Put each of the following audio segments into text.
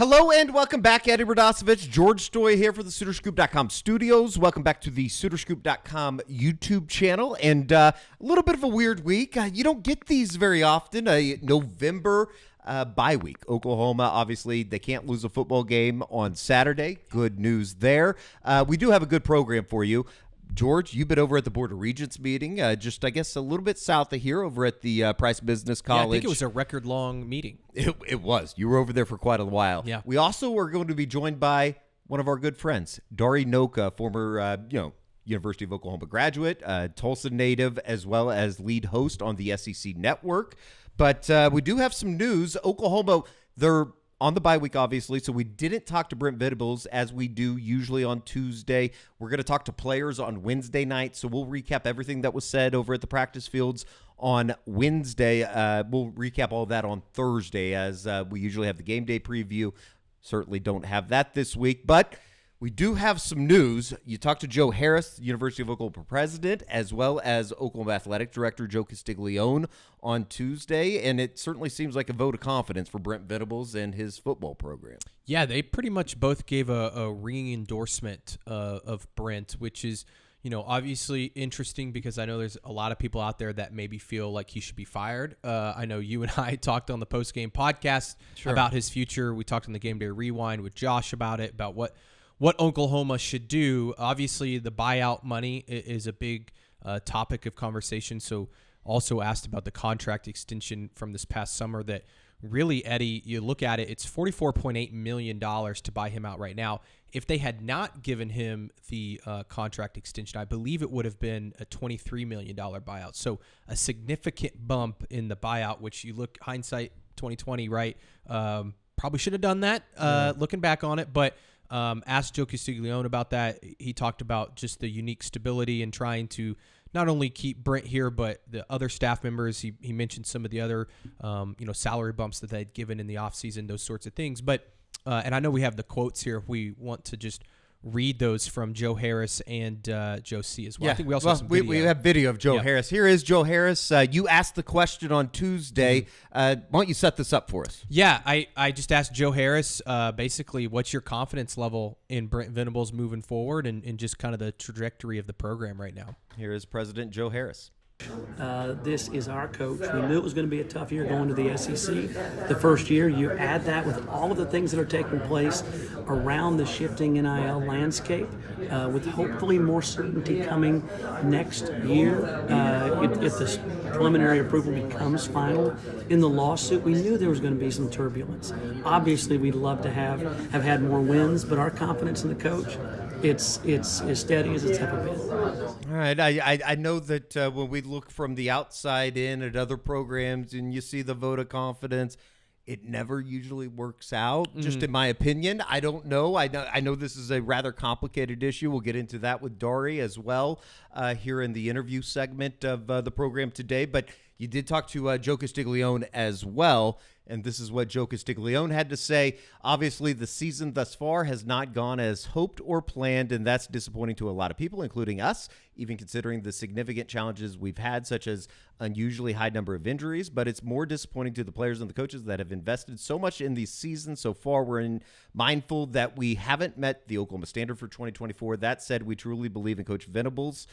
Hello and welcome back, Eddie Radosevich. George Stoy here for the SoonerScoop.com studios. Welcome back to the SoonerScoop.com YouTube channel. And a little bit of a weird week. You don't get these very often. November bye week. Oklahoma, obviously, they can't lose a football game on Saturday. Good news there. We do have a good program for you. George, you've been over at the Board of Regents meeting, just, I guess, a little bit south of here over at the Price Business College. Yeah, I think it was a record-long meeting. It was. You were over there for quite a while. Yeah. We also are going to be joined by one of our good friends, Dari Nowkhah, former, University of Oklahoma graduate, Tulsa native, as well as lead host on the SEC Network. But we do have some news. Oklahoma, they're on the bye week, obviously, so we didn't talk to Brent Venables as we do usually on Tuesday. We're going to talk to players on Wednesday night, so we'll recap everything that was said over at the practice fields on Wednesday. We'll recap all of that on Thursday as we usually have the game day preview. Certainly don't have that this week, but we do have some news. You talked to Joe Harris, University of Oklahoma president, as well as Oklahoma athletic director Joe Castiglione on Tuesday, and it certainly seems like a vote of confidence for Brent Venables and his football program. Yeah, they pretty much both gave a ringing endorsement of Brent, which is, obviously interesting because I know there's a lot of people out there that maybe feel like he should be fired. I know you and I talked on the post-game podcast about his future. We talked on the Game Day Rewind with Josh about it, about what Oklahoma should do. Obviously, the buyout money is a big topic of conversation. So also asked about the contract extension from this past summer that really, Eddie, you look at it, it's $44.8 million to buy him out right now. If they had not given him the contract extension, I believe it would have been a $23 million buyout. So a significant bump in the buyout, which you look hindsight 2020, right? Probably should have done that looking back on it, but asked Joe Castiglione about that. He talked about just the unique stability and trying to not only keep Brent here, but the other staff members. He mentioned some of the other, salary bumps that they'd given in the offseason, those sorts of things. But, and I know we have the quotes here if we want to just read those from Joe Harris and Joe C. as well. Yeah. I think we also have some video. We have video of Joe Harris. Here is Joe Harris. You asked the question on Tuesday. Why don't you set this up for us? Yeah, I just asked Joe Harris, basically, what's your confidence level in Brent Venables moving forward and just kind of the trajectory of the program right now? Here is President Joe Harris. This is our coach. We knew it was going to be a tough year going to the SEC. The first year, you add that with all of the things that are taking place around the shifting NIL landscape, with hopefully more certainty coming next year. If this preliminary approval becomes final in the lawsuit, we knew there was going to be some turbulence. Obviously, we'd love to have had more wins, but our confidence in the coach, it's as steady as it's ever been. All right. I know that when we look from the outside in at other programs and you see the vote of confidence, it never usually works out, just in my opinion. I don't know. I know this is a rather complicated issue. We'll get into that with Dari as well here in the interview segment of the program today. But you did talk to Joe Castiglione as well, and this is what Joe Castiglione had to say. Obviously, the season thus far has not gone as hoped or planned, and that's disappointing to a lot of people, including us, even considering the significant challenges we've had, such as unusually high number of injuries. But it's more disappointing to the players and the coaches that have invested so much in the season so far. We're mindful that we haven't met the Oklahoma standard for 2024. That said, we truly believe in Coach Venables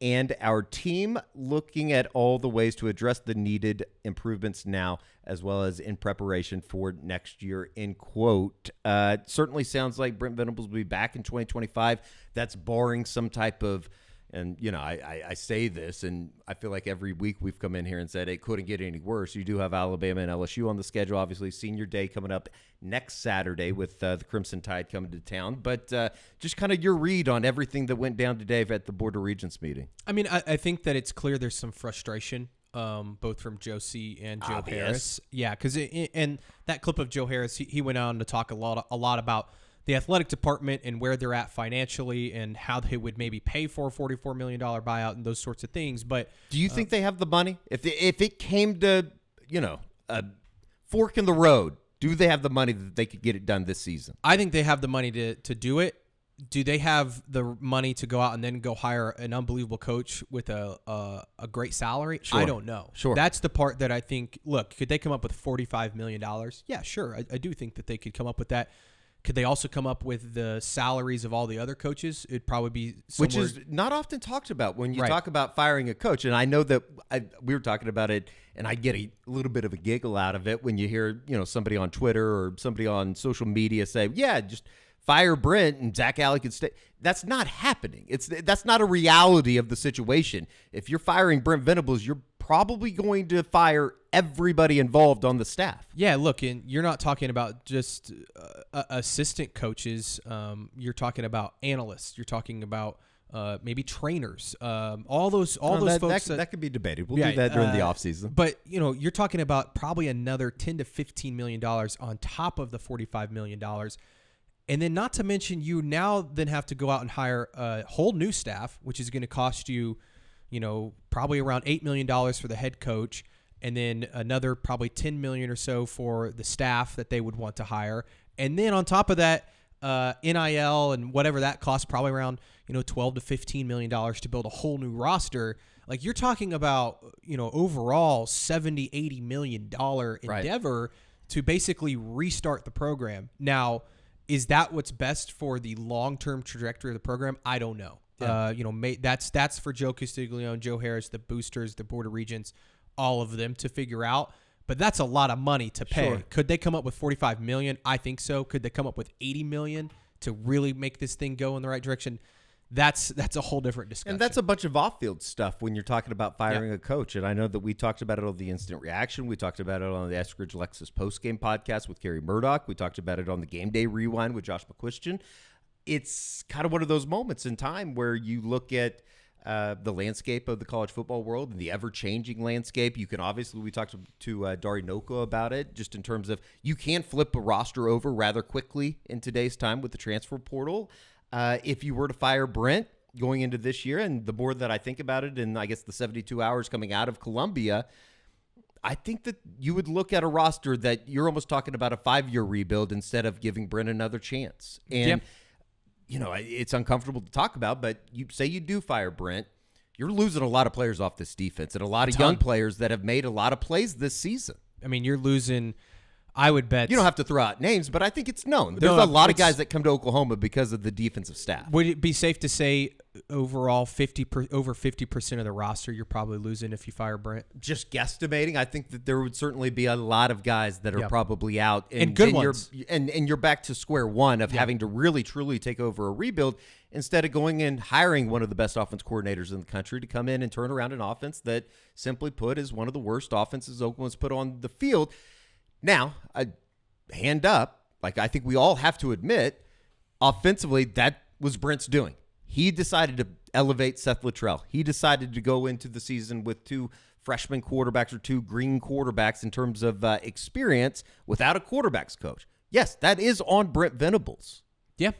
and our team, looking at all the ways to address the needed improvements now, as well as in preparation for next year, end quote. Certainly sounds like Brent Venables will be back in 2025. That's barring some type of, and, I say this, and I feel like every week we've come in here and said it couldn't get any worse. You do have Alabama and LSU on the schedule. Obviously, Senior Day coming up next Saturday with the Crimson Tide coming to town. But just kind of your read on everything that went down today at the Board of Regents meeting. I mean, I think that it's clear there's some frustration, both from Joe C. and Joe Harris. Yeah, because and that clip of Joe Harris, he went on to talk a lot about the athletic department and where they're at financially and how they would maybe pay for a $44 million buyout and those sorts of things. But do you think they have the money? If it came to, a fork in the road, do they have the money that they could get it done this season? I think they have the money to do it. do they have the money to go out and then go hire an unbelievable coach with a great salary? Sure. I don't know. Sure. That's the part that I think, look, could they come up with $45 million? Yeah, sure. I do think that they could come up with that. Could they also come up with the salaries of all the other coaches? It'd probably be somewhere. Which is not often talked about when you Right. talk about firing a coach. And I know that we were talking about it, and I get a little bit of a giggle out of it when you hear, somebody on Twitter or somebody on social media say, yeah, just fire Brent and Zach Alley could stay. That's not happening. That's not a reality of the situation. If you're firing Brent Venables, you're probably going to fire everybody involved on the staff. Yeah, look, and you're not talking about just assistant coaches. You're talking about analysts. You're talking about maybe trainers. All those folks. That could be debated. We'll do that during the offseason. But you're talking about probably another $10 to $15 million on top of the $45 million. And then not to mention you now then have to go out and hire a whole new staff, which is going to cost you, probably around $8 million for the head coach, and then another probably $10 million or so for the staff that they would want to hire. And then on top of that, NIL and whatever that costs, probably around, $12 to $15 million to build a whole new roster. Like you're talking about, overall $70, $80 million endeavor to basically restart the program. Now, is that what's best for the long-term trajectory of the program? I don't know. Yeah. That's for Joe Castiglione, Joe Harris, the boosters, the Board of Regents, all of them to figure out. But that's a lot of money to pay. Sure. Could they come up with $45 million? I think so. Could they come up with $80 million to really make this thing go in the right direction? That's a whole different discussion. And that's a bunch of off-field stuff when you're talking about firing a coach. And I know that we talked about it on the Instant Reaction. We talked about it on the Eskridge Lexus postgame podcast with Kerry Murdoch. We talked about it on the Game Day Rewind with Josh McQuistion. It's kind of one of those moments in time where you look at the landscape of the college football world and the ever-changing landscape. You can obviously, we talked to Dari Nowkhah about it, just in terms of you can flip a roster over rather quickly in today's time with the transfer portal. If you were to fire Brent going into this year, and the more that I think about it, and I guess the 72 hours coming out of Columbia, I think that you would look at a roster that you're almost talking about a 5-year rebuild instead of giving Brent another chance. And, it's uncomfortable to talk about, but you say you do fire Brent, you're losing a lot of players off this defense and a lot of young players that have made a lot of plays this season. I mean, you're losing, I would bet. You don't have to throw out names, but I think it's known. There's a lot of guys that come to Oklahoma because of the defensive staff. Would it be safe to say overall over 50% of the roster you're probably losing if you fire Brent? Just guesstimating, I think that there would certainly be a lot of guys that are probably out. And good ones. You're back to square one of having to really, truly take over a rebuild instead of going and hiring one of the best offense coordinators in the country to come in and turn around an offense that, simply put, is one of the worst offenses Oklahoma's put on the field. Now, hand up, I think we all have to admit, offensively, that was Brent's doing. He decided to elevate Seth Littrell. He decided to go into the season with 2 freshman quarterbacks or 2 green quarterbacks in terms of experience without a quarterbacks coach. Yes, that is on Brent Venables. Yeah.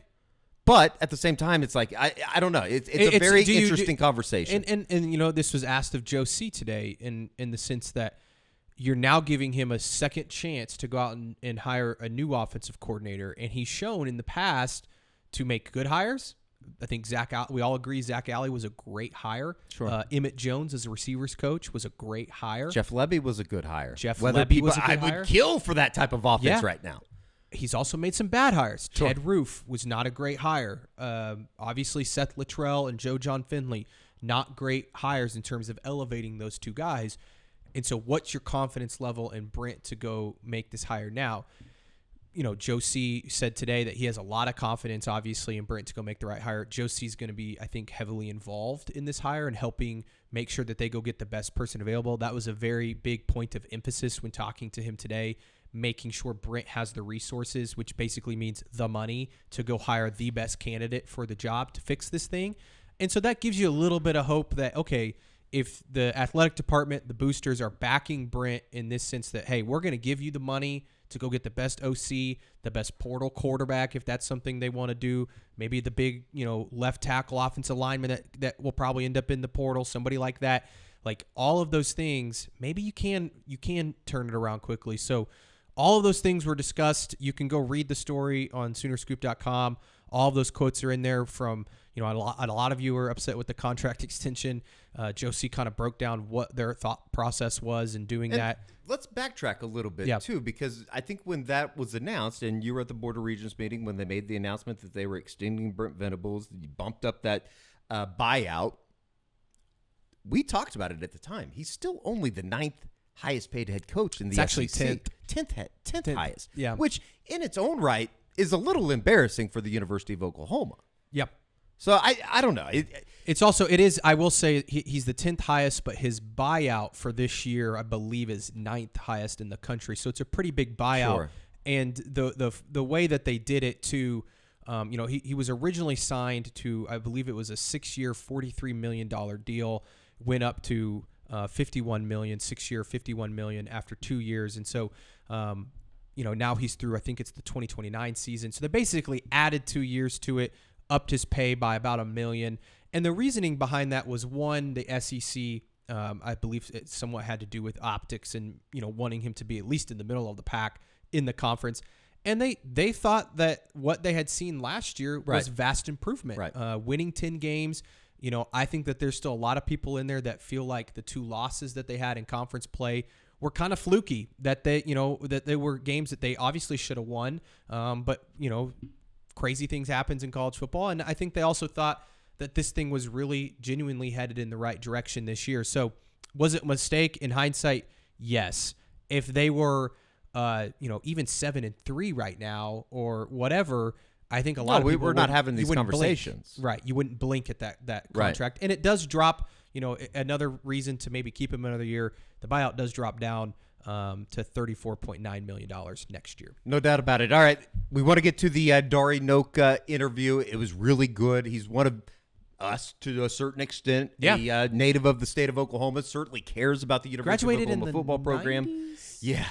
But at the same time, it's I don't know. It's a very interesting conversation. And this was asked of Joe C. today in the sense that you're now giving him a second chance to go out and hire a new offensive coordinator. And he's shown in the past to make good hires. I think we all agree Zach Alley was a great hire. Sure. Emmett Jones as a receivers coach was a great hire. Jeff Lebby was a good hire. Lebby was a good hire. I would kill for that type of offense right now. He's also made some bad hires. Sure. Ted Roof was not a great hire. Obviously, Seth Littrell and Joe John Finley, not great hires in terms of elevating those 2 guys. And so what's your confidence level in Brent to go make this hire now? Joe C. said today that he has a lot of confidence, obviously, in Brent to go make the right hire. Joe C. is going to be, I think, heavily involved in this hire and helping make sure that they go get the best person available. That was a very big point of emphasis when talking to him today, making sure Brent has the resources, which basically means the money to go hire the best candidate for the job to fix this thing. And so that gives you a little bit of hope that, okay, if the athletic department, the boosters are backing Brent in this sense that, hey, we're going to give you the money to go get the best OC, the best portal quarterback, if that's something they want to do, maybe the big, left tackle offensive lineman that will probably end up in the portal, somebody like that. Like all of those things, maybe you can turn it around quickly. So all of those things were discussed. You can go read the story on Soonerscoop.com. All of those quotes are in there from, a lot of you were upset with the contract extension. Josie kind of broke down what their thought process was in doing that. Let's backtrack a little bit, too, because I think when that was announced, and you were at the Board of Regents meeting when they made the announcement that they were extending Brent Venables, you bumped up that buyout. We talked about it at the time. He's still only the 9th highest paid head coach in the SEC. Actually 10th highest. Yeah. Which in its own right is a little embarrassing for the University of Oklahoma. Yep. So I don't know. It is, I will say he's the 10th highest, but his buyout for this year, I believe, is 9th highest in the country. So it's a pretty big buyout. Sure. And the way that they did it too, he was originally signed to, I believe it was a 6-year, $43 million deal, went up to 51 million, 6-year, 51 million after 2 years. And so, now he's through, I think it's the 2029 season. So they basically added 2 years to it, upped his pay by about $1 million. And the reasoning behind that was, one, the SEC, I believe it somewhat had to do with optics and, wanting him to be at least in the middle of the pack in the conference. And they thought that what they had seen last year was vast improvement. Right. Winning 10 games. I think that there's still a lot of people in there that feel like the 2 losses that they had in conference play were kind of fluky, that they were games that they obviously should have won. But crazy things happens in college football. And I think they also thought that this thing was really genuinely headed in the right direction this year. So was it a mistake in hindsight? Yes. If they were, even 7-3 right now or whatever, I think a lot of people we're not having these conversations. Blink. Right. You wouldn't blink at that contract. Right. And it does drop, another reason to maybe keep him another year. The buyout does drop down to $34.9 million next year. No doubt about it. All right. We want to get to the Dari Nowkhah interview. It was really good. He's one of us to a certain extent. Yeah. A native of the state of Oklahoma, certainly cares about the University of Oklahoma football program. 90s? Yeah,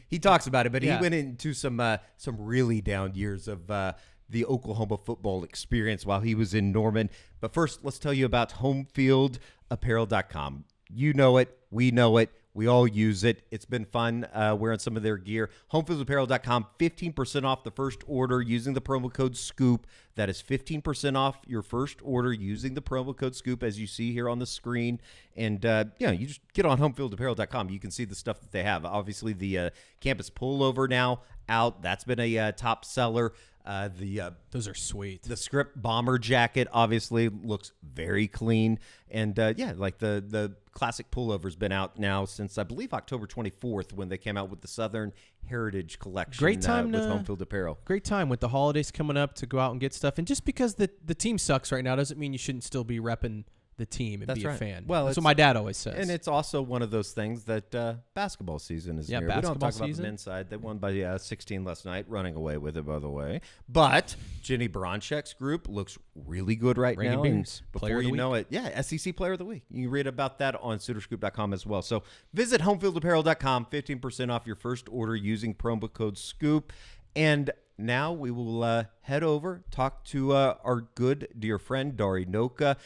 he talks about it, but he went into some really down years of the Oklahoma football experience while he was in Norman. But first, let's tell you about homefieldapparel.com. You know it. We know it. We all use it. It's been fun wearing some of their gear. Homefieldapparel.com, 15% off the first order using the promo code SCOOP. That is 15% off your first order using the promo code SCOOP, as you see here on the screen. And, you just get on homefieldapparel.com. You can see the stuff that they have. Obviously, the campus pullover now out. That's been a top seller. Those are sweet. The script bomber jacket obviously looks very clean, and the classic pullover's been out now since I believe October 24th when they came out with the Southern Heritage Collection. Great time with Homefield Apparel. Great time with the holidays coming up to go out and get stuff. And just because the team sucks right now doesn't mean you shouldn't still be repping the team and be a fan. Well, that's what my dad always says. And it's also one of those things that basketball season is near. We don't talk about the men's side. They won by 16 last night, running away with it, by the way. But Jenny Baranchek's group looks really good right now. Beers, before you know it, SEC Player of the Week. You can read about that on SoonerScoop.com as well. So visit homefieldapparel.com, 15% off your first order using promo code SCOOP. And now we will head over, talk to our good dear friend, Dari Nowkhah,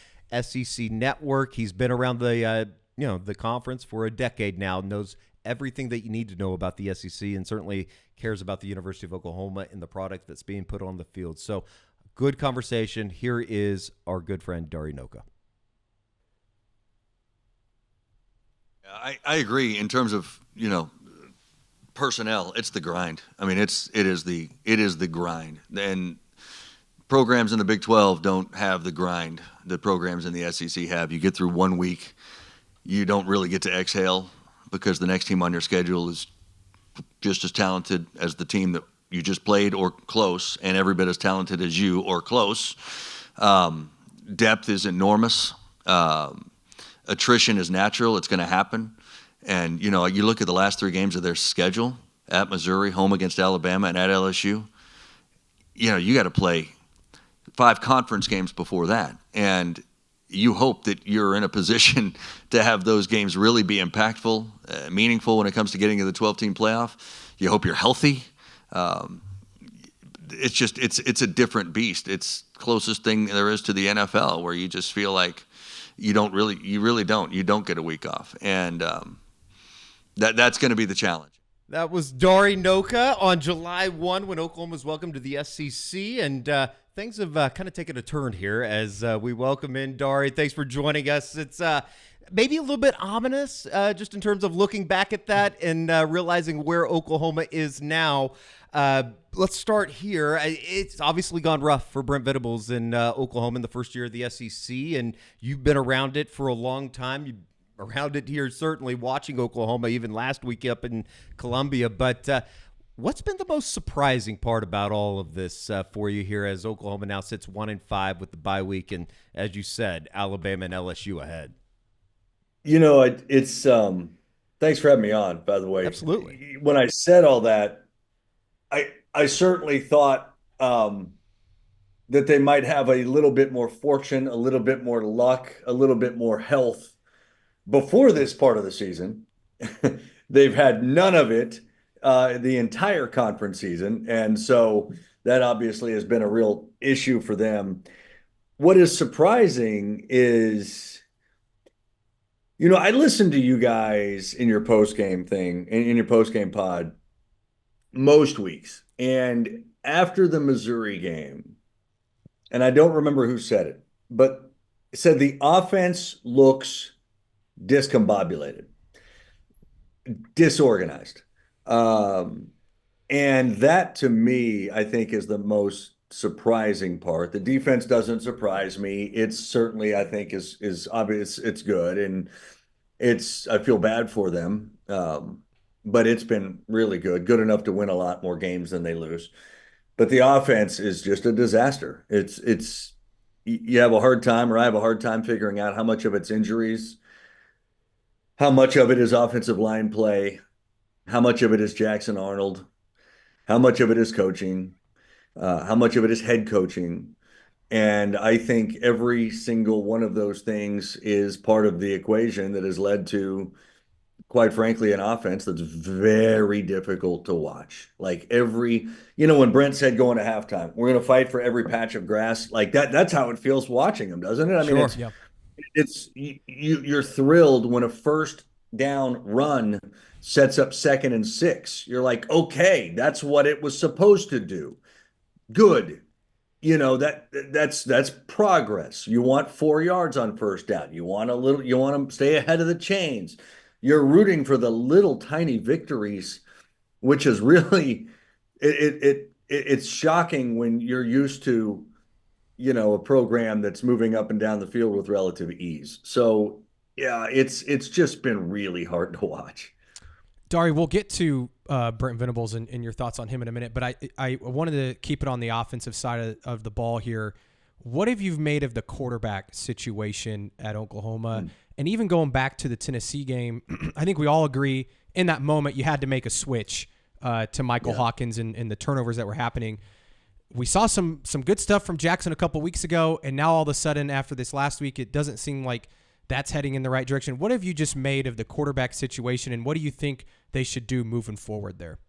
SEC Network. He's been around the conference for a decade now, knows everything that you need to know about the SEC, and certainly cares about the University of Oklahoma and the product that's being put on the field. So good conversation. Here is our good friend, Dari Nowkhah. I agree in terms of, personnel. It's the grind. I mean, it is the grind. And programs in the Big 12 don't have the grind that programs in the SEC have. You get through 1 week, you don't really get to exhale because the next team on your schedule is just as talented as the team that you just played or close, and every bit as talented as you or close. Depth is enormous. Attrition is natural. It's going to happen. And, you look at the last 3 games of their schedule, at Missouri, home against Alabama, and at LSU. You got to play 5 conference games before that. And you hope that you're in a position to have those games really be impactful, meaningful when it comes to getting to the 12-team playoff. You hope you're healthy. It's a different beast. It's closest thing there is to the NFL, where you just feel like you don't get a week off. And that's going to be the challenge. That was Dari Nowkhah on July 1 when Oklahoma was welcomed to the SEC. And things have kind of taken a turn here as we welcome in Dari. Thanks for joining us. It's maybe a little bit ominous just in terms of looking back at that and realizing where Oklahoma is now. Let's start here. It's obviously gone rough for Brent Venables in Oklahoma in the first year of the SEC, and you've been around it for a long time. You've around it here, certainly watching Oklahoma even last week up in Columbia. But what's been the most surprising part about all of this for you here as Oklahoma now sits 1-5 with the bye week, and as you said, Alabama and LSU ahead? It's thanks for having me on, by the way. Absolutely. When I said all that, I certainly thought that they might have a little bit more fortune, a little bit more luck, a little bit more health before this part of the season. They've had none of it the entire conference season, and so that obviously has been a real issue for them. What is surprising is, I listened to you guys in your post-game thing, in your post-game pod most weeks, and after the Missouri game, and I don't remember who said it, but it said the offense looks discombobulated, disorganized. And that to me, I think, is the most surprising part. The defense doesn't surprise me. It's certainly, I think, is obvious. It's good. And I feel bad for them. But it's been really good enough to win a lot more games than they lose. But the offense is just a disaster. You have a hard time, or I have a hard time figuring out how much of it's injuries, how much of it is offensive line play, how much of it is Jackson Arnold, how much of it is coaching, how much of it is head coaching. And I think every single one of those things is part of the equation that has led to, quite frankly, an offense that's very difficult to watch. Like when Brent said going to halftime, we're going to fight for every patch of grass, like that's how it feels watching them, doesn't it? I mean, you're thrilled when a first down run sets up 2nd and 6. You're like, okay, that's what it was supposed to do. Good. That's progress. You want 4 yards on first down. You want to stay ahead of the chains. You're rooting for the little tiny victories, which is really it's shocking when you're used to a program that's moving up and down the field with relative ease. So yeah, it's just been really hard to watch. Dari, we'll get to Brent Venables and your thoughts on him in a minute, but I wanted to keep it on the offensive side of the ball here. What have you made of the quarterback situation at Oklahoma? And even going back to the Tennessee game, I think we all agree in that moment you had to make a switch to Michael Hawkins and the turnovers that were happening. We saw some good stuff from Jackson a couple weeks ago, and now all of a sudden after this last week, it doesn't seem like that's heading in the right direction. What have you just made of the quarterback situation, and what do you think they should do moving forward there?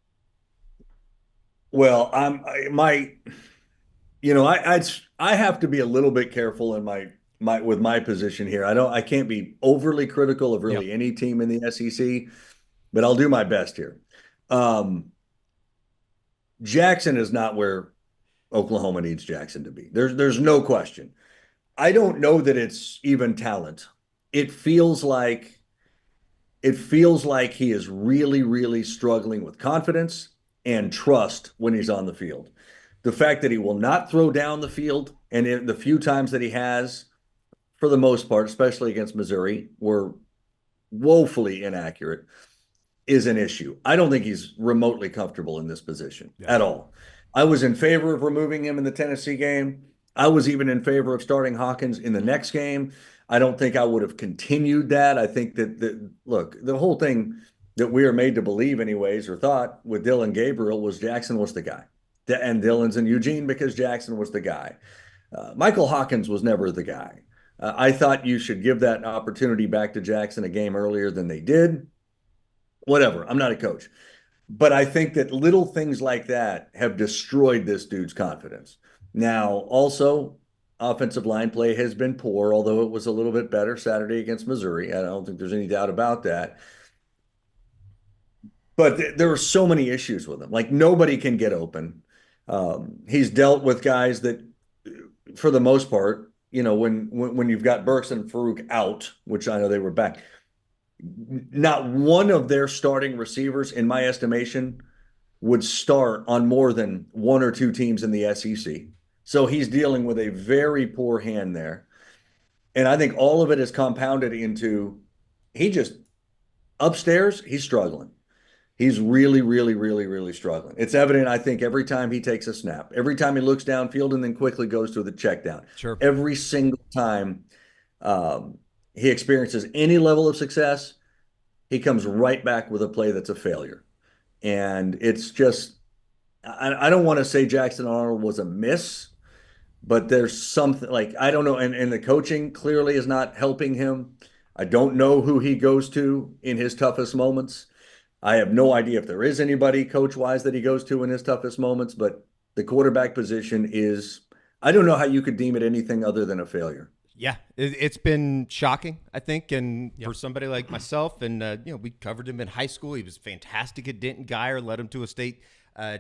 Well, I have to be a little bit careful in my position here. I can't be overly critical of really any team in the SEC, but I'll do my best here. Jackson is not where Oklahoma needs Jackson to be. There's no question. I don't know that it's even talent. It feels like he is really, really struggling with confidence and trust when he's on the field. The fact that he will not throw down the field, and in the few times that he has, for the most part, especially against Missouri, were woefully inaccurate, is an issue. I don't think he's remotely comfortable in this position at all. I was in favor of removing him in the Tennessee game. I was even in favor of starting Hawkins in the next game. I don't think I would have continued that. I think that the whole thing that we are made to believe anyways, or thought with Dylan Gabriel, was Jackson was the guy. And Dylan's in Eugene because Jackson was the guy. Michael Hawkins was never the guy. I thought you should give that opportunity back to Jackson a game earlier than they did. Whatever. I'm not a coach. But I think that little things like that have destroyed this dude's confidence. Now, also, offensive line play has been poor, although it was a little bit better Saturday against Missouri. I don't think there's any doubt about that. but there are so many issues with him. Like nobody can get open. He's dealt with guys that, for the most part, when you've got Burks and Farouk out, which I know they were back, not one of their starting receivers, in my estimation, would start on more than one or two teams in the SEC. So he's dealing with a very poor hand there. And I think all of it is compounded into he just upstairs, he's struggling. He's really, really, really, really struggling. It's evident, I think, every time he takes a snap, every time he looks downfield and then quickly goes to the check down. Sure. Every single time he experiences any level of success, he comes right back with a play that's a failure. And it's just, I don't want to say Jackson Arnold was a miss, but there's something like, I don't know. And the coaching clearly is not helping him. I don't know who he goes to in his toughest moments. I have no idea if there is anybody coach-wise that he goes to in his toughest moments, but the quarterback position is, I don't know how you could deem it anything other than a failure. Yeah, it's been shocking, I think, and for somebody like myself, and we covered him in high school. He was fantastic at Denton Guyer, led him to a state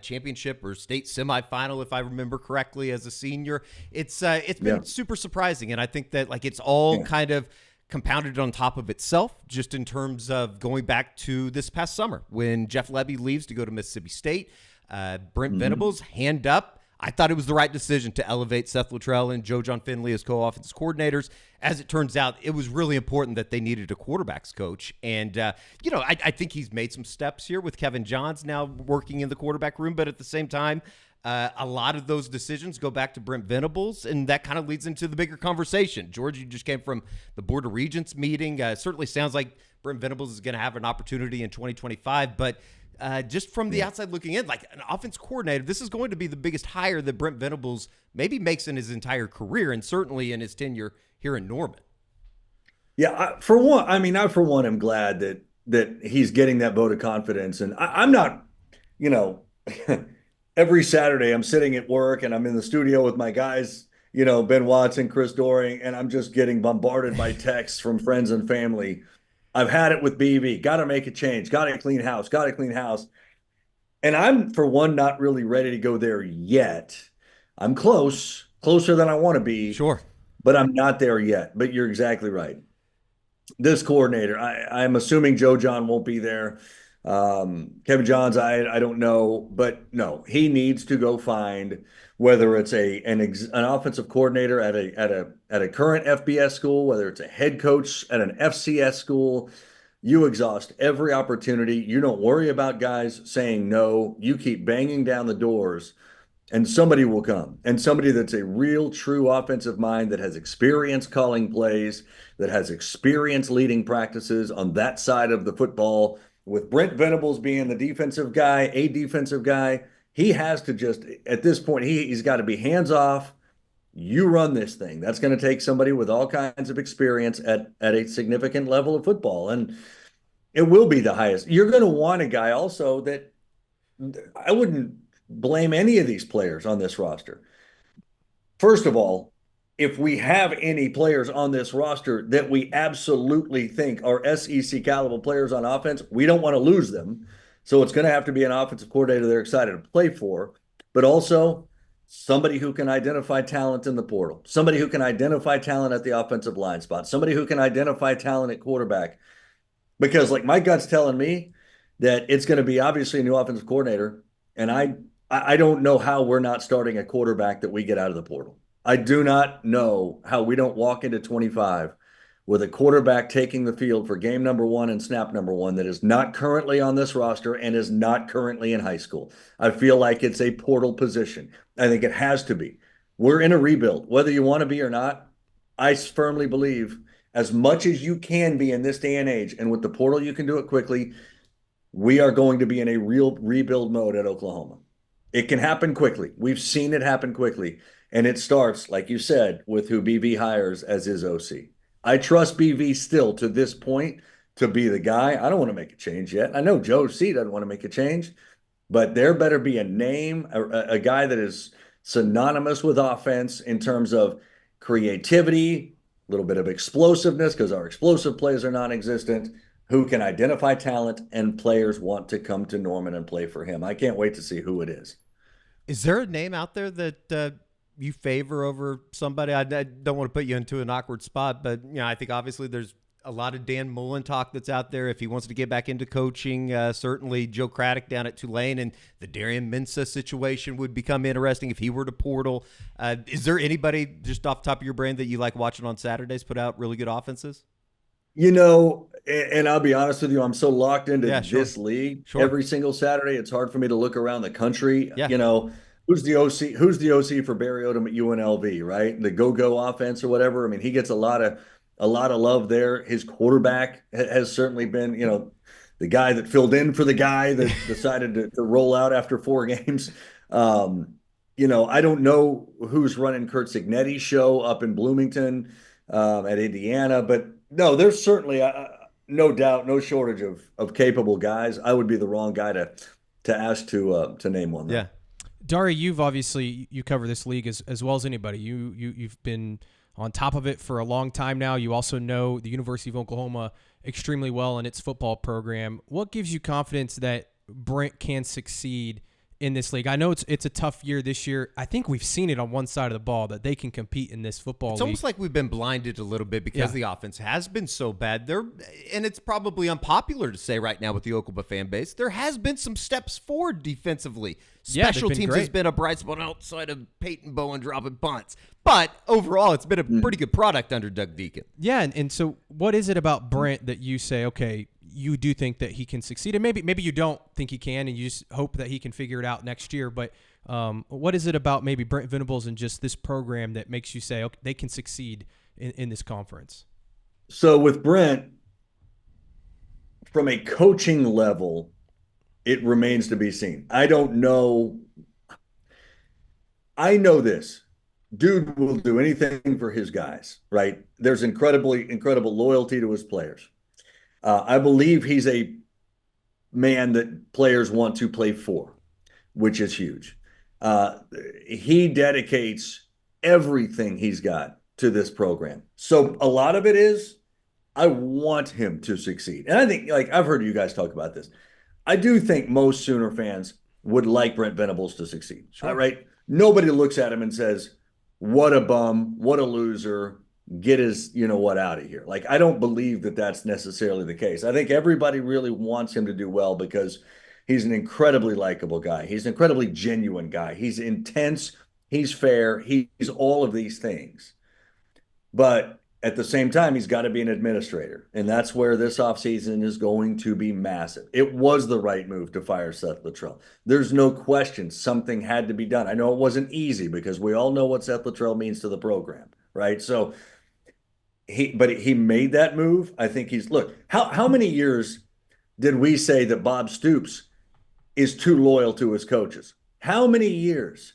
championship or state semifinal, if I remember correctly, as a senior. It's been super surprising, and I think that like it's all kind of compounded on top of itself, just in terms of going back to this past summer when Jeff Lebby leaves to go to Mississippi State. Brent Venables, hand up. I thought it was the right decision to elevate Seth Luttrell and Joe John Finley as co-offense coordinators. As it turns out, it was really important that they needed a quarterbacks coach. And, I think he's made some steps here with Kevin Johns now working in the quarterback room. But at the same time, a lot of those decisions go back to Brent Venables, and that kind of leads into the bigger conversation. George, you just came from the Board of Regents meeting. Certainly sounds like Brent Venables is going to have an opportunity in 2025, but just from the outside looking in, like an offense coordinator, this is going to be the biggest hire that Brent Venables maybe makes in his entire career, and certainly in his tenure here in Norman. Yeah, for one, am glad that he's getting that vote of confidence, and I'm not, every Saturday I'm sitting at work and I'm in the studio with my guys, Ben Watson, Chris Doring, and I'm just getting bombarded by texts from friends and family. I've had it with BV. Got to make a change. Got to clean house. Got to clean house. And I'm, for one, not really ready to go there yet. I'm closer than I want to be. Sure. But I'm not there yet. But you're exactly right. This coordinator, I'm assuming Joe John won't be there. Kevin Johns, I don't know, but no, he needs to go find, whether it's an offensive coordinator at a current FBS school, whether it's a head coach at an FCS school. You exhaust every opportunity. You don't worry about guys saying no. You keep banging down the doors, and somebody will come. And somebody that's a real, true offensive mind that has experience calling plays, that has experience leading practices on that side of the football. With Brent Venables being the defensive guy, he has to just, at this point, he's got to be hands off. You run this thing. That's going to take somebody with all kinds of experience at a significant level of football. And it will be the highest. You're going to want a guy also that, I wouldn't blame any of these players on this roster. First of all, if we have any players on this roster that we absolutely think are SEC caliber players on offense, we don't want to lose them. So it's going to have to be an offensive coordinator they're excited to play for, but also somebody who can identify talent in the portal, somebody who can identify talent at the offensive line spot, somebody who can identify talent at quarterback. Because like my gut's telling me that it's going to be obviously a new offensive coordinator, and I don't know how we're not starting a quarterback that we get out of the portal. I do not know how we don't walk into 25 with a quarterback taking the field for game number 1 and snap number 1 that is not currently on this roster and is not currently in high school. I feel like it's a portal position. I think it has to be. We're in a rebuild, whether you want to be or not. I firmly believe as much as you can be in this day and age, and with the portal you can do it quickly, we are going to be in a real rebuild mode at Oklahoma. It can happen quickly. We've seen it happen quickly. And it starts, like you said, with who BV hires as his OC. I trust BV still to this point to be the guy. I don't want to make a change yet. I know Joe C doesn't want to make a change, but there better be a name, a guy that is synonymous with offense in terms of creativity, a little bit of explosiveness, because our explosive plays are non-existent, who can identify talent, and players want to come to Norman and play for him. I can't wait to see who it is. Is there a name out there that you favor over somebody? I don't want to put you into an awkward spot, but I think obviously there's a lot of Dan Mullen talk that's out there. If he wants to get back into coaching, certainly Joe Craddock down at Tulane, and the Darian Mensah situation would become interesting if he were to portal. Is there anybody just off the top of your brain that you like watching on Saturdays put out really good offenses? And I'll be honest with you, I'm so locked into this league every single Saturday. It's hard for me to look around the country. Yeah. Who's the OC? Who's the OC for Barry Odom at UNLV, right? The go-go offense or whatever. I mean, he gets a lot of love there. His quarterback has certainly been, the guy that filled in for the guy that decided to roll out after 4 games. I don't know who's running Kurt Cignetti's show up in Bloomington at Indiana, but no, there's certainly no doubt, no shortage of capable guys. I would be the wrong guy to ask to name one. Yeah. Dari, you cover this league as well as anybody. You've been on top of it for a long time now. You also know the University of Oklahoma extremely well and its football program. What gives you confidence that Brent can succeed in this league? I know it's a tough year this year. I think we've seen it on one side of the ball that they can compete in this football league. It's almost like we've been blinded a little bit because the offense has been so bad. And it's probably unpopular to say right now with the Oklahoma fan base, there has been some steps forward defensively. Special teams has been a bright spot outside of Peyton Bowen dropping punts. But overall, it's been a pretty good product under Doug Deacon. Yeah, and so what is it about Brent that you say, okay, you do think that he can succeed? And maybe you don't think he can, and you just hope that he can figure it out next year. But what is it about maybe Brent Venables and just this program that makes you say, okay, they can succeed in this conference? So with Brent, from a coaching level, it remains to be seen. I don't know. I know this. Dude will do anything for his guys, right? There's incredible loyalty to his players. I believe he's a man that players want to play for, which is huge. He dedicates everything he's got to this program. So a lot of it is, I want him to succeed. And I think, I've heard you guys talk about this. I do think most Sooner fans would like Brent Venables to succeed. Sure. Right? Nobody looks at him and says, what a bum, what a loser, get his, out of here. I don't believe that that's necessarily the case. I think everybody really wants him to do well because he's an incredibly likable guy. He's an incredibly genuine guy. He's intense. He's fair. He's all of these things. But at the same time, he's got to be an administrator. And that's where this offseason is going to be massive. It was the right move to fire Seth Luttrell. There's no question something had to be done. I know it wasn't easy because we all know what Seth Luttrell means to the program, right? So he made that move. I think look, how many years did we say that Bob Stoops is too loyal to his coaches? How many years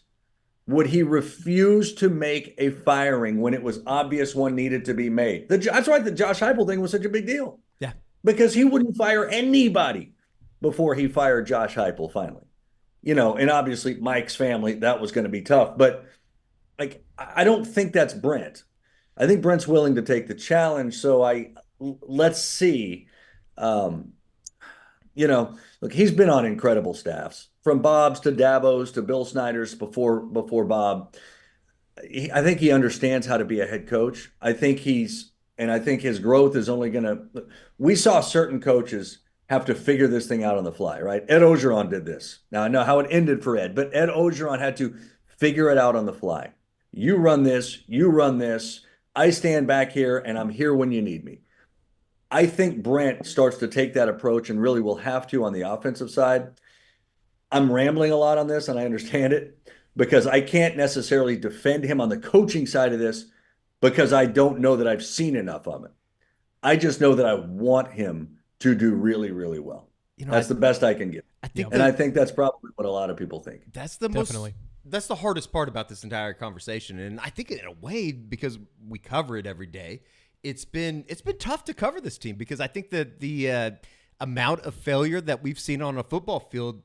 would he refuse to make a firing when it was obvious one needed to be made? That's why the Josh Heupel thing was such a big deal. Yeah. Because he wouldn't fire anybody before he fired Josh Heupel finally. And obviously Mike's family, that was going to be tough. But I don't think that's Brent. I think Brent's willing to take the challenge. So let's see. Look, he's been on incredible staffs, from Bob's to Dabo's to Bill Snyder's before Bob. I think he understands how to be a head coach. I think his growth is only going to. We saw certain coaches have to figure this thing out on the fly, right? Ed Ogeron did this. Now I know how it ended for Ed, but Ed Ogeron had to figure it out on the fly. You run this. I stand back here and I'm here when you need me. I think Brent starts to take that approach and really will have to on the offensive side. I'm rambling a lot on this, and I understand it because I can't necessarily defend him on the coaching side of this because I don't know that I've seen enough of it. I just know that I want him to do really, really well. That's the best I can get. I think that's probably what a lot of people think. That's the hardest part about this entire conversation. And I think in a way, because we cover it every day, it's been tough to cover this team because I think that the amount of failure that we've seen on a football field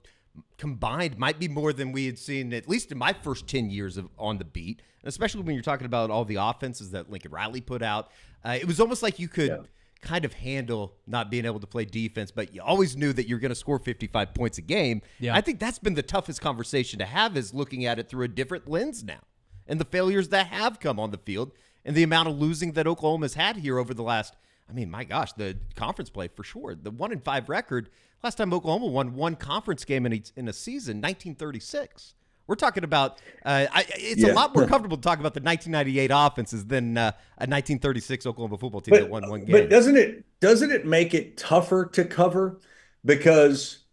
combined might be more than we had seen, at least in my first 10 years on the beat, and especially when you're talking about all the offenses that Lincoln Riley put out. It was almost like you could kind of handle not being able to play defense, but you always knew that you're going to score 55 points a game. Yeah. I think that's been the toughest conversation to have, is looking at it through a different lens now, and the failures that have come on the field and the amount of losing that Oklahoma's had here over the last, I mean, my gosh, the conference play for sure. The 1-5 record, last time Oklahoma won one conference game in a season, 1936. We're talking about, it's a lot more comfortable to talk about the 1998 offenses than a 1936 Oklahoma football team that won one game. But doesn't it make it tougher to cover, because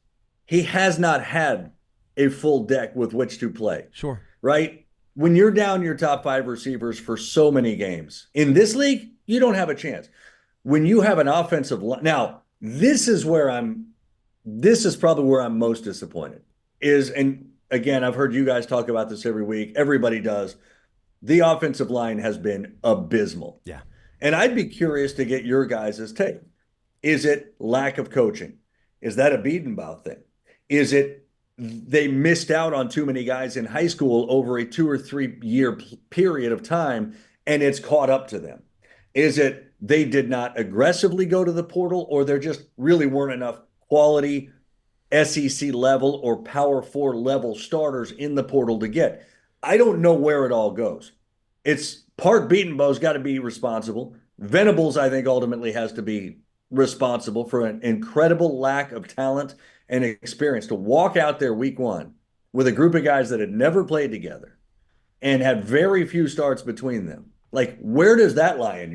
he has not had a full deck with which to play? Sure. Right? When you're down your top 5 receivers for so many games in this league, you don't have a chance. When you have an offensive line, now this is probably where I'm most disappointed and again, I've heard you guys talk about this every week. Everybody does. The offensive line has been abysmal. Yeah. And I'd be curious to get your guys' take. Is it lack of coaching? Is that a Biedenbaugh thing? Is it they missed out on too many guys in high school over a 2 or 3 year period of time, and it's caught up to them? Is it they did not aggressively go to the portal, or there just really weren't enough quality SEC level or Power 4 level starters in the portal to get? I don't know where it all goes. It's part Biedenbaugh's got to be responsible. Venables, I think, ultimately has to be responsible for an incredible lack of talent and experience to walk out there week 1 with a group of guys that had never played together and had very few starts between them. Like, where does that lie in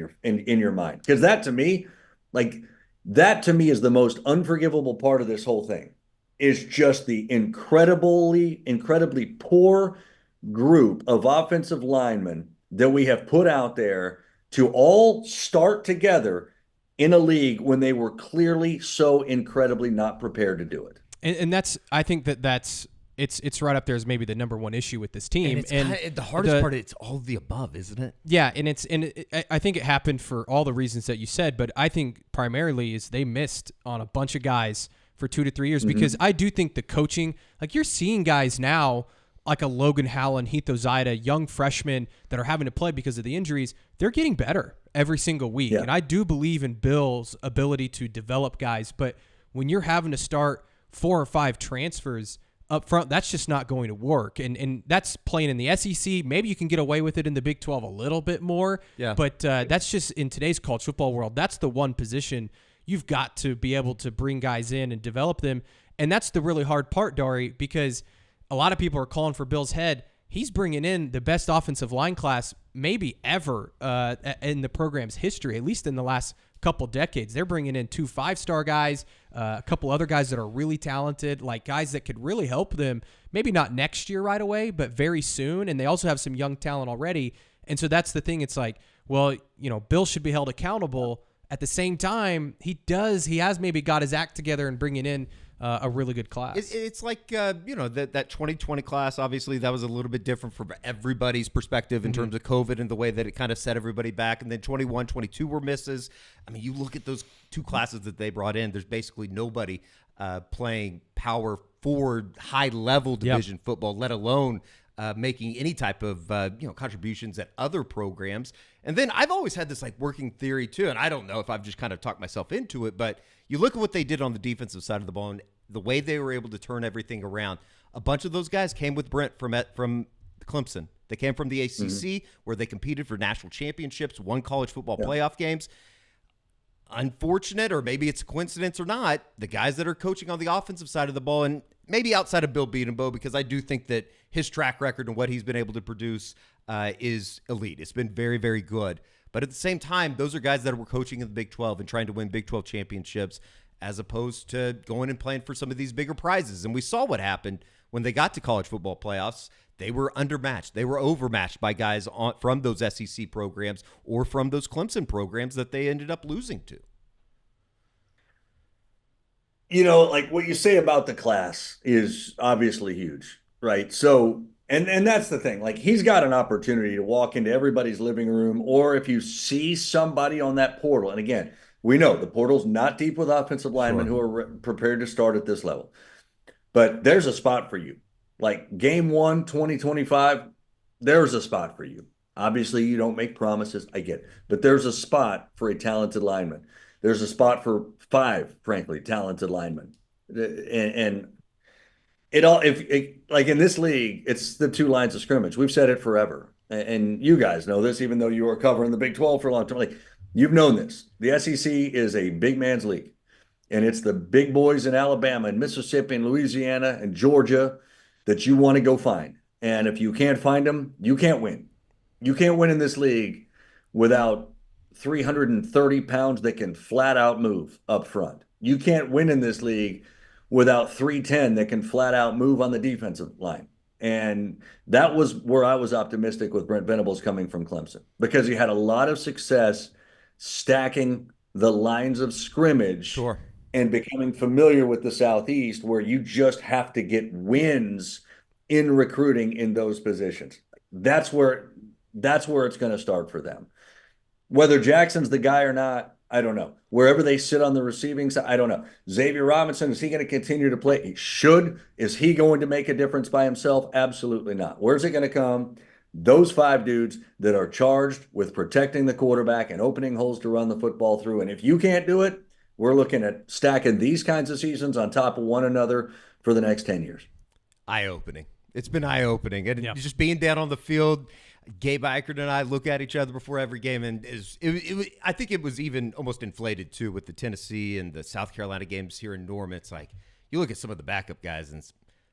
your mind? Because that to me is the most unforgivable part of this whole thing, is just the incredibly poor group of offensive linemen that we have put out there to all start together in a league when they were clearly so incredibly not prepared to do it. And that's, I think that's it's right up there as maybe the number one issue with this team. And the hardest part, it's all of the above, isn't it? Yeah, I think it happened for all the reasons that you said, but I think primarily is they missed on a bunch of guys for 2 to 3 years, because I do think the coaching, like, you're seeing guys now like a Logan Howland, Heath Ozida, young freshmen that are having to play because of the injuries. They're getting better every single week. Yeah. And I do believe in Bill's ability to develop guys, but when you're having to start 4 or 5 transfers up front, that's just not going to work. And that's playing in the SEC. Maybe you can get away with it in the Big 12 a little bit more. Yeah. But that's just, in today's college football world, that's the one position you've got to be able to bring guys in and develop them. And that's the really hard part, Dari, because a lot of people are calling for Bill's head. He's bringing in the best offensive line class maybe ever in the program's history, at least in the last couple decades. They're bringing in 2 5-star guys, a couple other guys that are really talented, like guys that could really help them, maybe not next year right away, but very soon. And they also have some young talent already. And so that's the thing. It's like, well, Bill should be held accountable. At the same time, he has maybe got his act together and bringing in a really good class. It's like, that 2020 class, obviously that was a little bit different from everybody's perspective in terms of COVID and the way that it kind of set everybody back. And then 21, 22 were misses. I mean, you look at those 2 classes that they brought in, there's basically nobody playing Power 4 high-level division football, let alone making any type of contributions at other programs. And then I've always had this like working theory too, and I don't know if I've just kind of talked myself into it, but you look at what they did on the defensive side of the ball and the way they were able to turn everything around. A bunch of those guys came with Brent from Clemson. They came from the ACC, where they competed for national championships, won college football playoff games. Unfortunate, or maybe it's a coincidence or not, the guys that are coaching on the offensive side of the ball, and maybe outside of Bill Biedenbaugh, because I do think that his track record and what he's been able to produce is elite. It's been very, very good. But at the same time, those are guys that were coaching in the Big 12 and trying to win Big 12 championships, as opposed to going and playing for some of these bigger prizes. And we saw what happened when they got to college football playoffs. They were undermatched. They were overmatched by guys from those SEC programs or from those Clemson programs that they ended up losing to. Like what you say about the class is obviously huge, right? So, and that's the thing. Like, he's got an opportunity to walk into everybody's living room, or if you see somebody on that portal, and again, we know the portal's not deep with offensive linemen who are prepared to start at this level, but there's a spot for you. Like game 1, 2025, there's a spot for you. Obviously, you don't make promises. I get it. But there's a spot for a talented lineman. there's a spot for 5, frankly, talented linemen. And it all, if it, like in this league, it's the 2 lines of scrimmage. We've said it forever. And you guys know this, even though you were covering the Big 12 for a long time. Like, you've known this. The SEC is a big man's league. And it's the big boys in Alabama and Mississippi and Louisiana and Georgia that you want to go find. And if you can't find them, you can't win. You can't win in this league without 330 pounds that can flat out move up front. You can't win in this league without 310 that can flat out move on the defensive line. And that was where I was optimistic with Brent Venables coming from Clemson, because he had a lot of success stacking the lines of scrimmage. Sure. And becoming familiar with the Southeast, where you just have to get wins in recruiting in those positions. That's where it's going to start for them. Whether Jackson's the guy or not, I don't know. Wherever they sit on the receiving side, I don't know. Xavier Robinson, is he going to continue to play? He should. Is he going to make a difference by himself? Absolutely not. Where's it going to come? Those 5 dudes that are charged with protecting the quarterback and opening holes to run the football through. And if you can't do it, we're looking at stacking these kinds of seasons on top of one another for the next 10 years. Eye-opening. It's been eye-opening. And just being down on the field, Gabe Eichert and I look at each other before every game, and I think it was even almost inflated, too, with the Tennessee and the South Carolina games here in Norman. It's like you look at some of the backup guys, and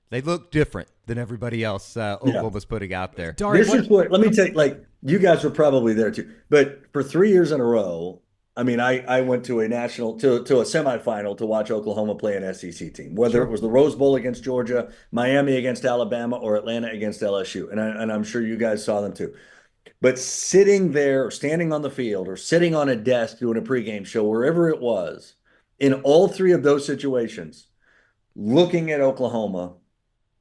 they look different than everybody else Oklahoma's putting out there. This is what, let me tell you, like, you guys were probably there, too. But for 3 years in a row, I mean, I went to a semifinal to watch Oklahoma play an SEC team, whether it was the Rose Bowl against Georgia, Miami against Alabama, or Atlanta against LSU. And I'm sure you guys saw them too. But sitting there, or standing on the field, or sitting on a desk doing a pregame show, wherever it was, in all 3 of those situations, looking at Oklahoma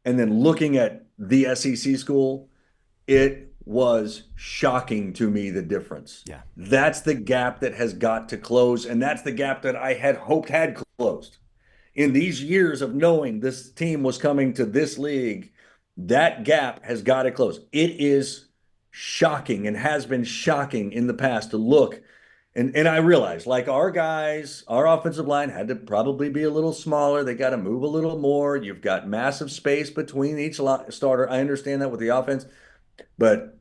and then looking at the SEC school, it was shocking to me, the difference. Yeah. That's the gap that has got to close, and that's the gap that I had hoped had closed. In these years of knowing this team was coming to this league, that gap has got to close. It is shocking and has been shocking in the past to look. And I realize, like, our guys, our offensive line had to probably be a little smaller. They got to move a little more. You've got massive space between each starter. I understand that with the offense. But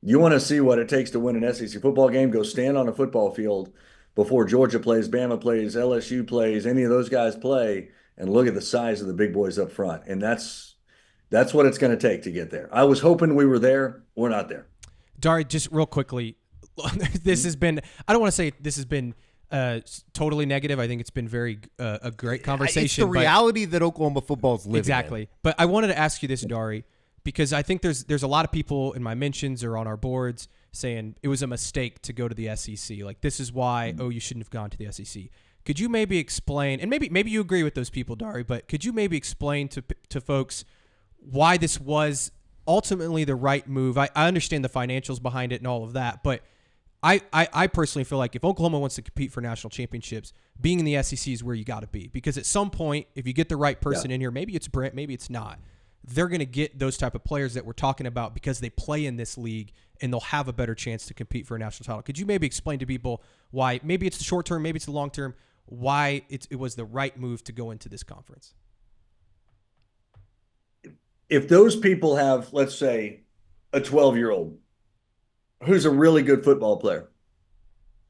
you want to see what it takes to win an SEC football game, go stand on a football field before Georgia plays, Bama plays, LSU plays, any of those guys play, and look at the size of the big boys up front. And that's what it's going to take to get there. I was hoping we were there. We're not there. Dari, just real quickly, this has been, I don't want to say this has been totally negative. I think it's been a great conversation. It's the reality that Oklahoma football is living exactly. in. But I wanted to ask you this, Dari, because I think there's a lot of people in my mentions or on our boards saying it was a mistake to go to the SEC. Like, this is why, you shouldn't have gone to the SEC. Could you maybe explain, and maybe you agree with those people, Dari, but could you maybe explain to folks why this was ultimately the right move? I understand the financials behind it and all of that, but I personally feel like if Oklahoma wants to compete for national championships, being in the SEC is where you got to be. Because at some point, if you get the right person in here, maybe it's Brent, maybe it's not, they're going to get those type of players that we're talking about because they play in this league and they'll have a better chance to compete for a national title. Could you maybe explain to people why, maybe it's the short term, maybe it's the long term, why it was the right move to go into this conference? If those people have, let's say, a 12-year-old who's a really good football player,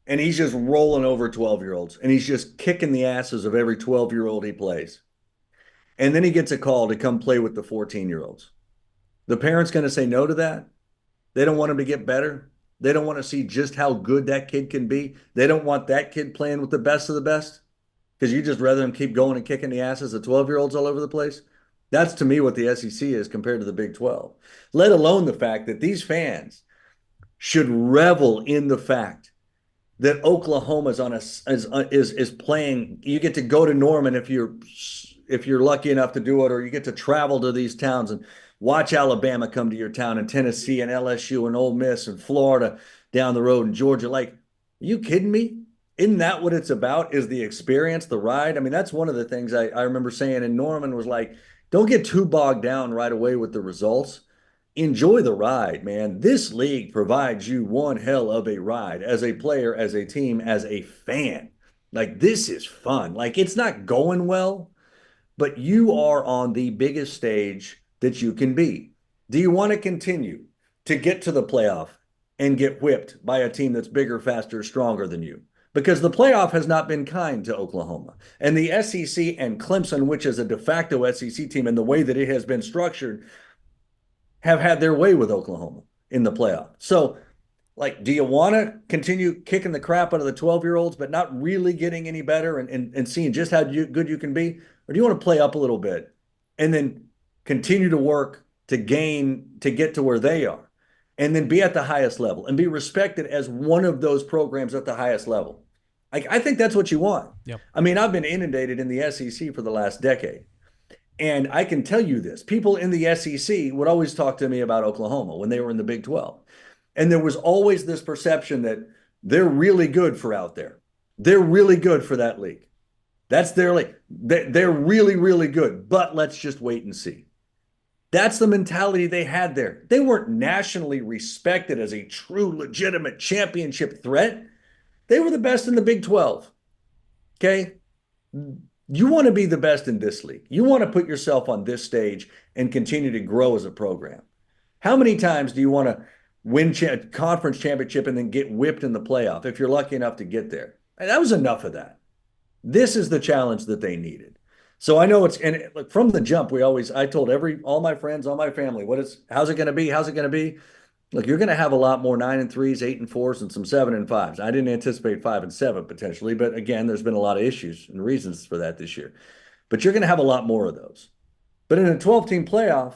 and he's just rolling over 12-year-olds, and he's just kicking the asses of every 12-year-old he plays, and then he gets a call to come play with the 14-year-olds. The parent's going to say no to that. They don't want him to get better. They don't want to see just how good that kid can be. They don't want that kid playing with the best of the best, because you just rather him keep going and kicking the asses of 12-year-olds all over the place. That's, to me, what the SEC is compared to the Big 12, let alone the fact that these fans should revel in the fact that Oklahoma is playing. You get to go to Norman if you're lucky enough to do it, or you get to travel to these towns and watch Alabama come to your town, and Tennessee and LSU and Ole Miss and Florida down the road and Georgia. Like, are you kidding me? Isn't that what it's about, is the experience, the ride? I mean, that's one of the things I remember saying in Norman was like, don't get too bogged down right away with the results. Enjoy the ride, man. This league provides you one hell of a ride as a player, as a team, as a fan. Like, this is fun. Like, it's not going well, but you are on the biggest stage that you can be. Do you want to continue to get to the playoff and get whipped by a team that's bigger, faster, stronger than you? Because the playoff has not been kind to Oklahoma. And the SEC and Clemson, which is a de facto SEC team in the way that it has been structured, have had their way with Oklahoma in the playoff. So, like, do you want to continue kicking the crap out of the 12-year-olds, but not really getting any better and seeing just how good you can be? Or do you want to play up a little bit and then continue to work to get to where they are and then be at the highest level and be respected as one of those programs at the highest level? I think that's what you want. Yep. I mean, I've been inundated in the SEC for the last decade. And I can tell you this, people in the SEC would always talk to me about Oklahoma when they were in the Big 12. And there was always this perception that they're really good for out there. They're really good for that league. That's their league. They're really, really good, but let's just wait and see. That's the mentality they had there. They weren't nationally respected as a true, legitimate championship threat. They were the best in the Big 12. Okay? You want to be the best in this league. You want to put yourself on this stage and continue to grow as a program. How many times do you want to win conference championship and then get whipped in the playoff if you're lucky enough to get there? And that was enough of that. This is the challenge that they needed. So I know look, from the jump, I told all my friends, all my family, how's it going to be? How's it going to be? Look, you're going to have a lot more 9-3s, 8-4s, and some 7-5s. I didn't anticipate 5-7 potentially, but again, there's been a lot of issues and reasons for that this year. But you're going to have a lot more of those. But in a 12-team playoff,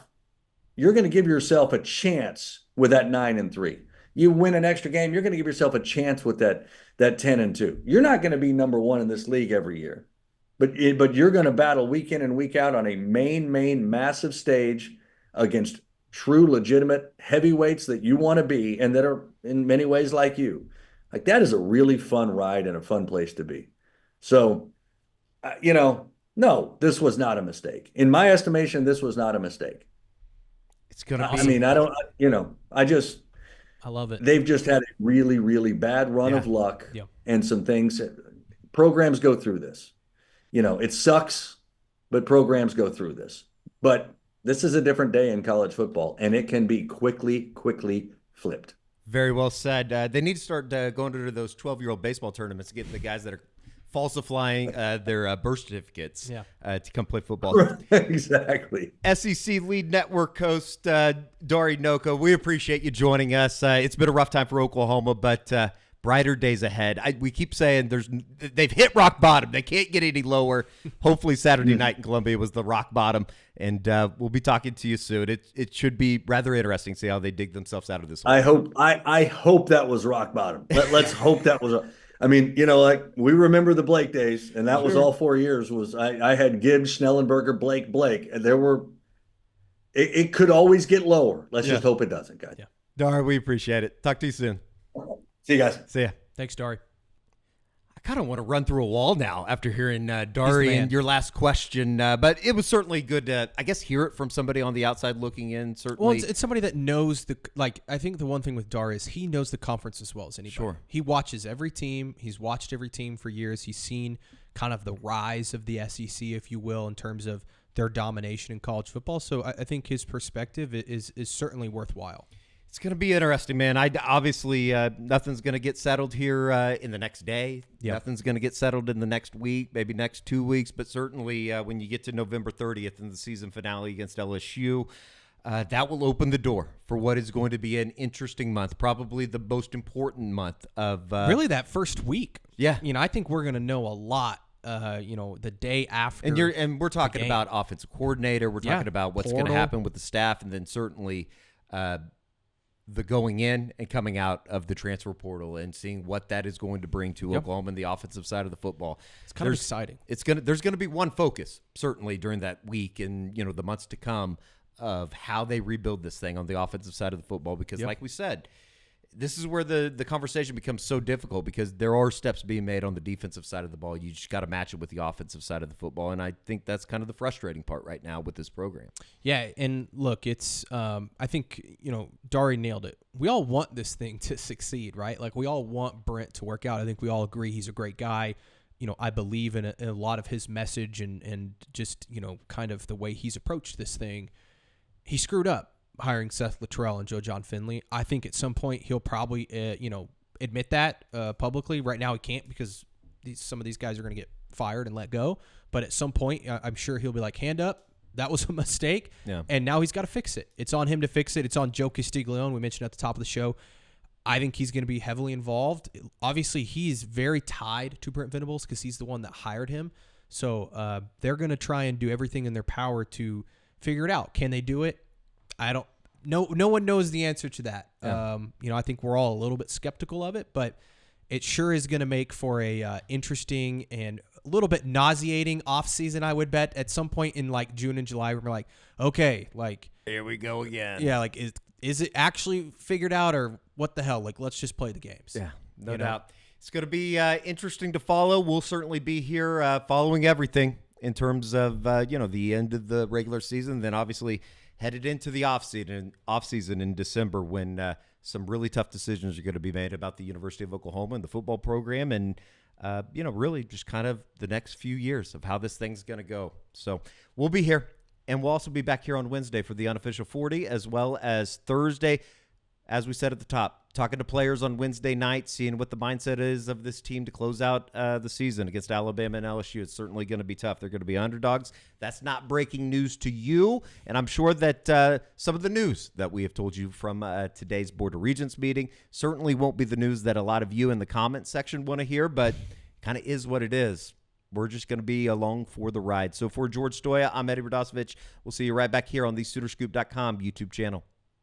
you're going to give yourself a chance with that 9-3. You win an extra game, you're going to give yourself a chance with that 10-2. You're not going to be number one in this league every year, but you're going to battle week in and week out on a main massive stage against true, legitimate heavyweights that you want to be and that are in many ways like you. Like, that is a really fun ride and a fun place to be. So, no, this was not a mistake. In my estimation, this was not a mistake. It's going to be. I mean, I love it. They've just had a really, really bad run of luck and some things. Programs go through this. It sucks, but programs go through this. But this is a different day in college football, and it can be quickly flipped. Very well said. They need to start going to those 12-year-old baseball tournaments, getting the guys that are falsifying their birth certificates to come play football. Exactly. SEC Lead Network host Dari Nowkhah, we appreciate you joining us. It's been a rough time for Oklahoma, but brighter days ahead. We keep saying they've hit rock bottom. They can't get any lower. Hopefully Saturday night in Columbia was the rock bottom, and we'll be talking to you soon. It should be rather interesting to see how they dig themselves out of this hole. I hope that was rock bottom. Let's hope that was. I mean, like, we remember the Blake days, and that was all 4 years. I had Gibbs, Schnellenberger, Blake, and it could always get lower. Let's just hope it doesn't, guys. Yeah. Dari, we appreciate it. Talk to you soon. See you guys. See ya. Thanks, Dari. I kind of want to run through a wall now after hearing Dari and your last question, but it was certainly good to, I guess, hear it from somebody on the outside looking in. Certainly, well, it's somebody that knows I think the one thing with Dari is he knows the conference as well as anybody. Sure. He watches every team. He's watched every team for years. He's seen kind of the rise of the SEC, if you will, in terms of their domination in college football. So I think his perspective is certainly worthwhile. It's going to be interesting, man. Obviously, nothing's going to get settled here in the next day. Yep. Nothing's going to get settled in the next week, maybe next 2 weeks. But certainly when you get to November 30th in the season finale against LSU, that will open the door for what is going to be an interesting month, probably the most important month of really that first week. Yeah. I think we're going to know a lot. The day after. And we're talking about offensive coordinator. We're talking about what's going to happen with the staff, and then certainly the going in and coming out of the transfer portal and seeing what that is going to bring to Oklahoma and the offensive side of the football. It's kind of exciting. There's going to be one focus certainly during that week and the months to come of how they rebuild this thing on the offensive side of the football, because like we said, this is where the conversation becomes so difficult, because there are steps being made on the defensive side of the ball. You just got to match it with the offensive side of the football, and I think that's kind of the frustrating part right now with this program. Yeah, and look, it's I think Dari nailed it. We all want this thing to succeed, right? Like, we all want Brent to work out. I think we all agree he's a great guy. I believe in a lot of his message and just, kind of the way he's approached this thing. He screwed up hiring Seth Luttrell and Joe John Finley. I think at some point he'll probably, admit that publicly. Right now he can't because some of these guys are going to get fired and let go. But at some point, I'm sure he'll be like, hand up, that was a mistake. Yeah. And now he's got to fix it. It's on him to fix it. It's on Joe Castiglione. We mentioned at the top of the show. I think he's going to be heavily involved. Obviously, he's very tied to Brent Venables because he's the one that hired him. So they're going to try and do everything in their power to figure it out. Can they do it? I don't know. No one knows the answer to that. Yeah. I think we're all a little bit skeptical of it, but it sure is going to make for a interesting and a little bit nauseating offseason, I would bet. At some point in like June and July, we're like, okay, like here we go again. Yeah, like is it actually figured out or what the hell? Like, let's just play the games. Yeah, no doubt. It's going to be interesting to follow. We'll certainly be here following everything in terms of the end of the regular season. Then obviously headed into the off season in December when some really tough decisions are going to be made about the University of Oklahoma and the football program, and really just kind of the next few years of how this thing's going to go. So we'll be here. And we'll also be back here on Wednesday for the unofficial 40, as well as Thursday, as we said at the top, talking to players on Wednesday night, seeing what the mindset is of this team to close out the season against Alabama and LSU. It's certainly going to be tough. They're going to be underdogs. That's not breaking news to you, and I'm sure that some of the news that we have told you from today's Board of Regents meeting certainly won't be the news that a lot of you in the comment section want to hear, but kind of is what it is. We're just going to be along for the ride. So for George Stoya, I'm Eddie Radosevich. We'll see you right back here on the SoonerScoop.com YouTube channel.